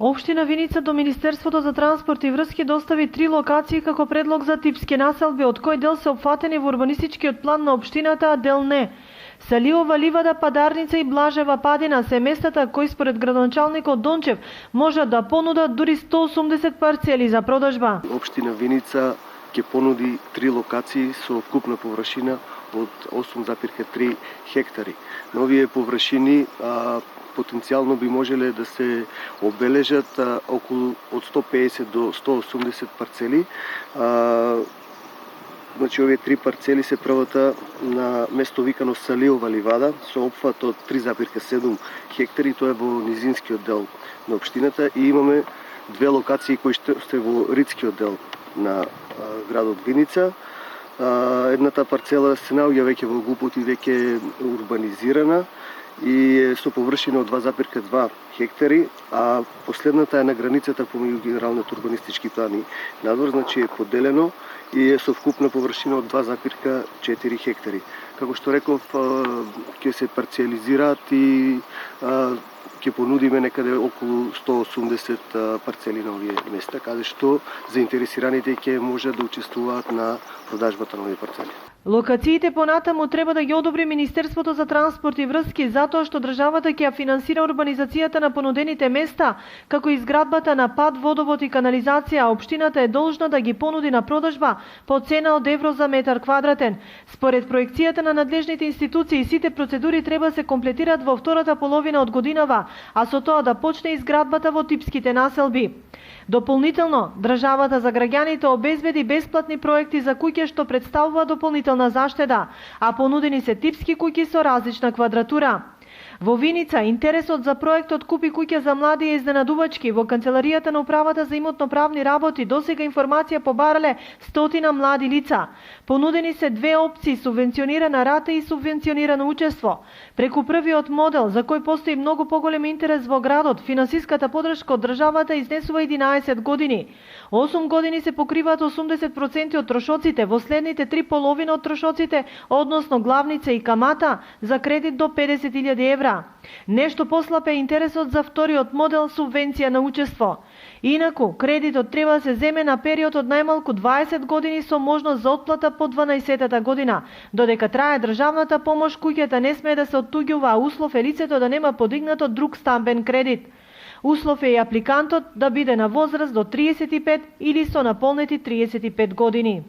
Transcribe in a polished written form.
Општина Виница до Министерството за транспорт и врски достави 3 локации како предлог за типски населби, од кој дел се опфатени во урбанистичкиот план на општината, а дел не. Салиова ливада, Падарница и Блажева падина се местата кои според градоначалникот Дончев можат да понудат дури 180 парцели за продажба. Општина Виница ќе понуди 3 локации со вкупна површина од 8,3 хектари. Новие површини потенцијално би можеле да се обележат околу од 150 до 180 парцели. Значи, овие 3 парцели се првата на место викано Салиова ливада со опфат од 3,7 хектари, тоа е во низинскиот дел на општината, и имаме 2 локации кои се во ридскиот дел на градот Виница. Едната парцела се наоѓа веќе во Гупот и веќе урбанизирана и со површина од 2,2 хектари, а последната е на границата помеѓу генералните урбанистички плани надвор, значи е поделено и е со вкупна површина од 2,4 хектари. Како што реков, ќе се парциализираат и ќе понудиме некаде околу 180 парцели на овие места, каде што заинтересираните ќе можат да учествуваат на продажбата на овие парцели. Локациите понатаму треба да ги одобри Министерството за транспорт и врски, затоа што државата ќе ја финансира урбанизацијата на понудените места, како изградбата на пат, водовод и канализација, а општината е должна да ги понуди на продажба по цена од евро за метар квадратен. Според проекцијата на надлежните институции, сите процедури треба да се комплетираат во втората половина од годинава, а со тоа да почне изградбата во типските населби. Дополнително, државата за граѓаните обезбеди бесплатни проекти за куќи што представува дополнителна заштеда, а понудени се типски куќи со различна квадратура. Во Виница интересот за проектот Купи куќа за млади е изненадувачки. Во канцеларијата на управата за имотно-правни работи досега информација побарале 100 млади лица. Понудени се 2 опции: субвенционирана рата и субвенционирано учество. Преку првиот модел, за кој постои многу поголем интерес во градот, финансиската подршка од државата изнесува 11 години. 8 години се покриваат 80% од трошоците, во следните 3 половина од трошоците, односно главница и камата, за кредит до 50.000 евра. Нешто послаб е интересот за вториот модел, субвенција на учество. Инаку, кредитот треба да се земе на период од најмалку 20 години со можност за отплата по 12-та година. Додека трае државната помош, куќата не смее да се оттуѓува, а услов е лицето да нема подигнато друг стамбен кредит. Услов е и апликантот да биде на возраст до 35 или со наполнети 35 години.